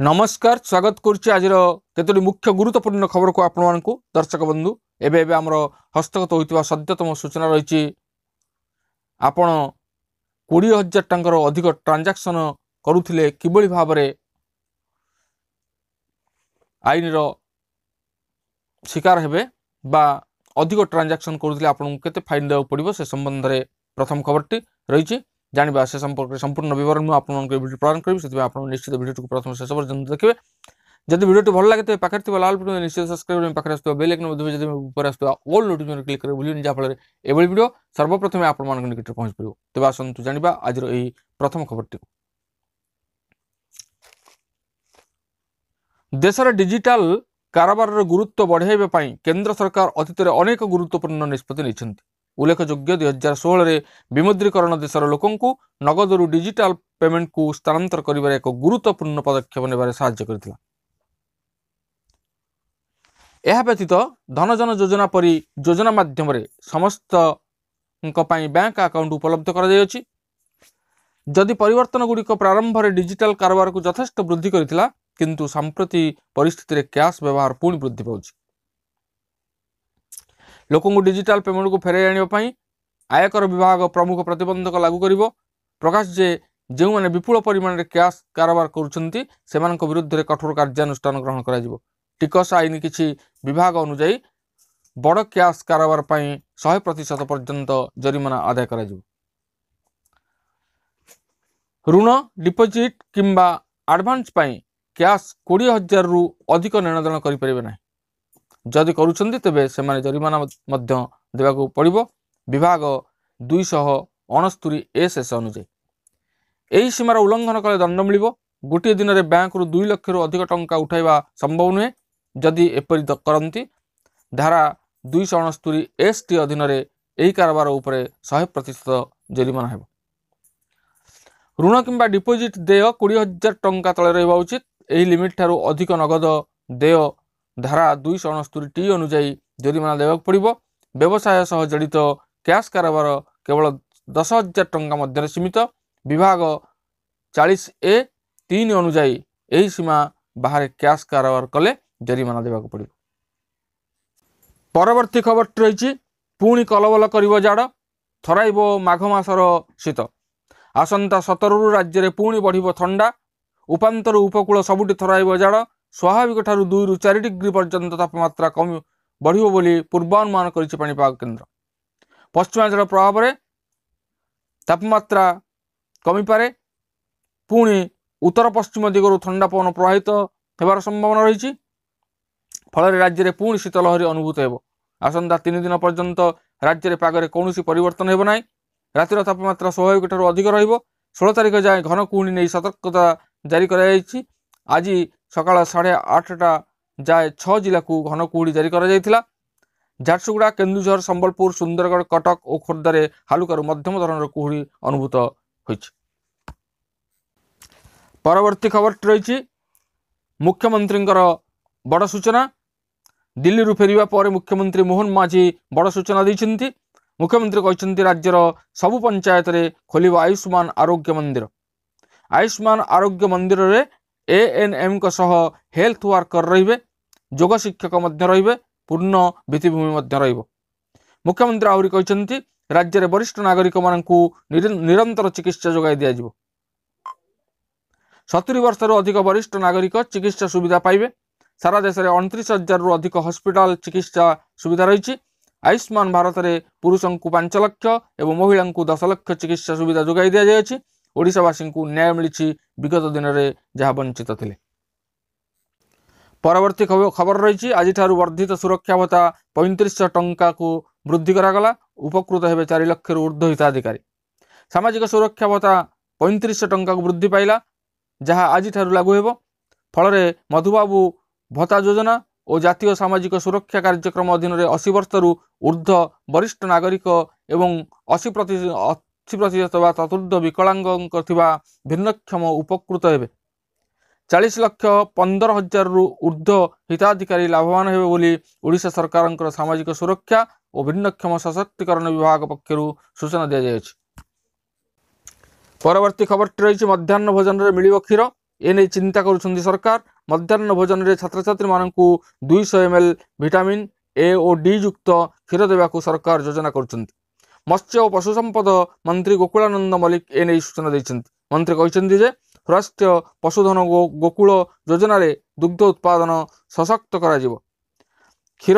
नमस्कार स्वागत करुच्ची आज केतोटी मुख्य गुरुत्वपूर्ण खबर को आपण मानकु दर्शक बंधु एबे आमर हस्तगत होइतिबा सद्यतम सूचना रही आपण 20,000 टंकार अधिक ट्रांजैक्शन करुथिले किबळी भाबरे आईन रो शिकार हेबे बा अधिक ट्रांजैक्शन करुथिले आपण केते फाइन देउ पड़िबो से संबंध रे प्रथम खबरटी रही जानिबा से संपर्क संपूर्ण विवरण में आपन वीडियो प्रदान करिबि सेति आपन निश्चित वीडियो को प्रथम शेष पर्यंत देखिबे। जदि वीडियो भल लागे तो पाखरे थिबा लाल बटन निश्चित सब्सक्राइब में पाखरे आस्तबा बेल आइकन मध्ये जदि ऊपर आस्तबा ऑल नोटिफिकेशन क्लिक करे बुलिन जा फल एबोली वीडियो सर्वप्रथम आपन मान निकट पहुंच परिबो। तेबा आसंतु जानिबा आज एही प्रथम खबरटी। देशर डिजिटल कारोबार गुरुत्व बढ़ाइबा पई केंद्र सरकार अतीत अनेक गुरुत्वपूर्ण निष्पत्ति नैछन्ति। उल्लेखयोग्य 2016 रे विमुद्रीकरण देशर लोकंकु नगदरू डिजिटल पेमेंट को स्थानांतर करिबार एक गुरुत्वपूर्ण पदक्षेप नेबारे साहाय्य करथिला। एहा व्यतीत धनजन योजना परी योजना माध्यम रे समस्त पई बैंक अकाउंट उपलब्ध करा जायछि। जदि परिवर्तन गुड़िक प्रारंभ रे डिजिटल कारोबार को यथेष्ट वृद्धि करथिला किंतु सांप्रति परिस्थिति रे कैश व्यवहार पुणी वृद्धि पाउछि। लोकों को डिजिटल पेमेंट को फेराई आने आयकर विभाग प्रमुख प्रतिबंधक लागू करिवो। प्रकाश जे जो मैंने विपुल परिमाण में कैश कारोबार करुछंती सेमानक विरुद्ध रे कठोर कार्यानुष्ठान ग्रहण करा जिवो। टिकस आईन किछि विभाग अनुसार बड़ कैश कारोबार पई 100% पर्यंत जरिमाना आदाय करा जिवो। ऋण डिपोजिट किंबा एडवांस पई कैश 20,000 रु अधिक लेनदेन करि परिबे नाही। जदि करुछंती तेबे सेमाने जरिमाना मध्य देबाकू पड़िबो। विभाग 269 एस अनुसार एही सीमार उल्लंघन कले दंड मिलिबो। गोटे दिन में बैंक रु 2 लाख रु अधिक टंका उठाइबा संभव नुहे। जदि एपरि करंती धारा 269 एस टी अधीन रे एही कारोबार उपरे 100% जरिमाना हेबो। ऋण किंबा डिपोजिट देय 20,000 टंका तले रहबा उचित। एही लिमिट ठारू अधिक नगद देय धारा 269 टी अनुसार जरिमाना देवाक पड़िबो। व्यवसाय सह जड़ित कैश कारोबार केवल 10,000 टंका मध्य सीमित। विभाग 40A(3) अनुसार यही सीमा बाहर कैश कारोबार कले जरिमाना देवाक पड़िबो। परवर्ती खबर रही पुणी कलबल करिवो जाड़ थराइबो माघ मासर शीत। आसंता 17 रु राज्य में पुणी बढ़िबो ठंडा। उपांतर उपकूल सबुठी थराइबो जाड़। स्वाभाविक ठारू 2 रु 4 डिग्री पर्यंत तापमात्रा कम बढ़िबो बोली पूर्वानुमान करिछि पाणीपाग केन्द्र। पश्चिमांचल प्रभाव में तापमात्रा कमी पारे। पुणी उत्तर पश्चिम दिगरु ठंडा पवन प्रवाहित हेबार संभावना रही फल राज्य में पुणी शीतलहरी अनुभूत हेबो। आसंता 3 दिन पर्यंत राज्य में पागरे कौनसी परिवर्तन हेबो नाही। रातिर तापमात्रा स्वाभाविक ठारू अधिक रहिबो। 16 तारिख जाए घन कुहुड़ी नहीं सतर्कता जारी कराଯାଇଛି। आज सकाल 8:30 जाए 6 जिला को घन कुहुड़ी जारी करा जायतिला। झारसुगुड़ा केन्दुझर संबलपुर सुंदरगढ़ कटक और खोर्धारे हालुकारु मध्यम धरणर कुहुड़ी अनुभूत होइछि। परवर्ती खबर रही मुख्यमंत्री बड़ सूचना। दिल्ली रु फेरिबा पर मुख्यमंत्री मोहन माझी बड़ सूचना दैछन्ति। मुख्यमंत्री कहते राज्यर सबु पंचायत रे खोलिबो आयुष्मान आरोग्य मंदिर। आयुष्मान आरोग्य मंदिर रे ANM को सह हेल्थ वर्कर रहिबे। योग शिक्षक मध्य रहिबे। पूर्ण भित्तिभूमि मध्य रहिबो। मुख्यमंत्री आहुरी कहते राज्य में वरिष्ठ नागरिक मानकु निरंतर चिकित्सा जोगाई दिया जिवो। 70 वर्ष रु अधिक वरिष्ठ नागरिक चिकित्सा सुविधा पाइबे। सारा देश में 29,000 रु अधिक हॉस्पिटल चिकित्सा सुविधा रही। आयुष्मान भारत में पुरुष को 5 लाख और महिला को 10 लाख चिकित्सा सुविधा जोगाई दि जाएगी। ओडिशावासी को न्याय मिली विगत दिन में जहाँ वंचित थे। परवर्ती खबर रही आज वर्धित सुरक्षा भत्ता 3500 टंका को वृद्धि करागला। उपकृत हेबे 4 लाख रु ऊर्ध्व हिताधिकारी। सामाजिक सुरक्षा भत्ता 3500 टंका को वृद्धि पाइला जहाँ आज लागू हेबो। फल मधुबाबू भत्ता योजना और जातीय सामाजिक सुरक्षा कार्यक्रम अधीन 80 वर्ष रु ऊर्ध्व वरिष्ठ नागरिक एवं 80% वा चतुर्थ विकलांग भिन्नक्षम उपकृत हेबे। 40,15,000 रु ऊर्ध्व हिताधिकारी लाभवान हेबे बोली ओडिशा सरकार सामाजिक सुरक्षा और भिन्नक्षम सशक्तिकरण विभाग पक्षरु सूचना दिया जायछि। परवर्ती खबर रही मध्याह्न भोजन में मिलिबो क्षीर। एने चिंता करुछंती सरकार। मध्याह्न भोजन रे छात्र छात्री मानकू 200 ml विटामिन ए और डी युक्त क्षीर देवाकू सरकार योजना करुछंती। मत्स्य और पशु संपद मंत्री गोकुलानंद मल्लिक एने सूचना दैछंती। मंत्री कहिछंती जे राष्ट्रीय पशुधन गोकुल योजना रे दुग्ध उत्पादन सशक्त करा जिवो, क्षीर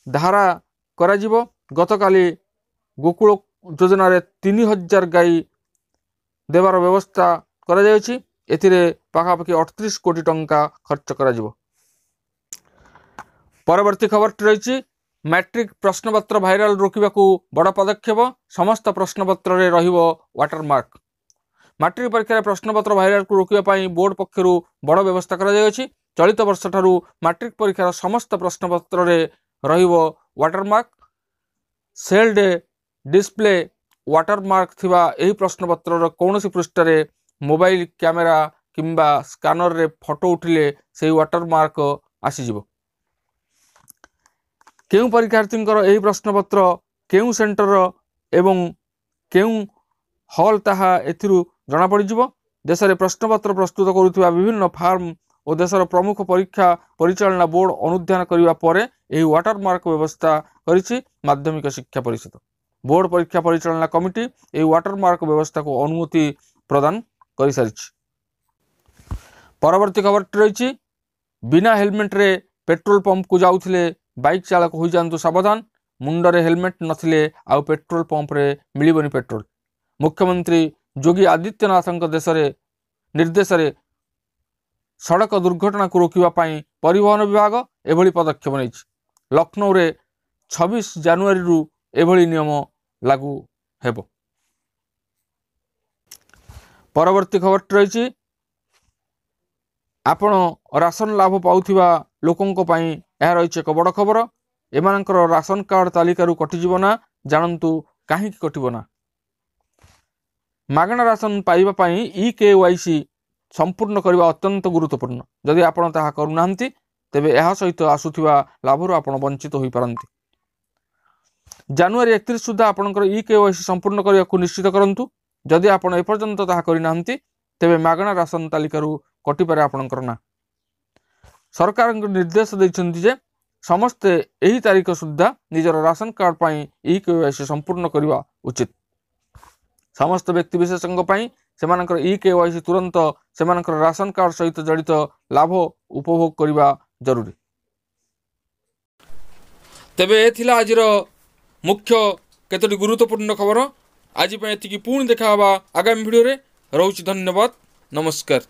धारा करा जिवो। गतकाली गोकुल योजना रे 3000 गाई देवार व्यवस्था करा जायछि। एथिरे पाखापाखि 38 कोटी टंका खर्च करा जिवो। परवर्ती खबर रही मैट्रिक प्रश्नपत्र भाइराल रोकवाकू बड़ पदक्षेप। समस्त प्रश्नपत्र रे रहिबो वाटरमार्क। मैट्रिक परीक्षा प्रश्नपत्र भाइराल को रोकवाई बोर्ड पक्षर बड़ व्यवस्था करा जायछि। चलित वर्ष ठारू मैट्रिक परीक्षार समस्त प्रश्नपत्र रे रहिबो वाटरमार्क। सेल्ड डिस्प्ले वाटरमार्क थिबा एही प्रश्नपत्र कौनसी पृष्ठ रे मोबाइल कैमेरा किंबा स्कानर रे फोटो उठिले सेही वाटरमार्क आसीजिवो। केउ परीक्षार्थींकर एही प्रश्नपत्र केउ सेंटर एवं केउ हॉल ताहा एथिरु जना पड़िजिवो। देश में प्रश्नपत्र प्रस्तुत करुवा विभिन्न फार्म और देशर प्रमुख परीक्षा परिचालना बोर्ड अनुध्यान करने पर यह वाटरमार्क व्यवस्था करिछि माध्यमिक शिक्षा परिषद। बोर्ड परीक्षा परिचालना कमिटी यह वाटरमार्क व्यवस्था को अनुमति प्रदान कर सारिछि। परवर्ती खबर रही बिना हेलमेट रे पेट्रोल पंप को जाउथिले बाइक चालक हो जातु सावधान। मुंडरे हेलमेट नथिले आउ पेट्रोल पंप रे मिलिबनी पेट्रोल। मुख्यमंत्री योगी आदित्यनाथ देश निर्देश रे सड़क दुर्घटना को रोकवा परिवहन विभाग एभली पदक्षेप नहीं। लखनऊ रे 26 जनवरी रु एभली नियम लागू हेबो। परवर्ती खबर रही आपण राशन लाभ पाउथिबा लोकंको पई यह रही एक बड़ खबर। एमानकर राशन कार्ड तालिकारु कटिजिवो ना। जानतु कहीं कटिबो ना। मागणा राशन पाइबा पई EKYC संपूर्ण करने अत्यंत गुरुत्वपूर्ण। जदि आपण ताहा करूनांती तेबे यह सहित आसुथिबा लाभरु आपण वंचित होई पारंती। जनवरी 31 सुधा आपणकर EKYC संपूर्ण करने को निश्चित करंतु। जदि आपण एपर्यंत ताहा करिनांती तेबे मागणा राशन तालिकारु कटि पारे आपणकर ना। सरकार निर्देश दैछंती जे समस्ते एही तारीख सुधा निजर राशन कार्ड पई EKYC संपूर्ण करवा उचित। समस्त व्यक्ति विशेषज्ञ पई सेमानकर EKYC तुरंत सेमानकर राशन कार्ड सहित जड़ित लाभ उपभोग करवा जरूरी। तेबे एथिला आजिर मुख्य केतोटी गुरुत्वपूर्ण खबर। आज एतिकी पुणी देखा आगामी वीडियो रे। रहुछि धन्यवाद। नमस्कार।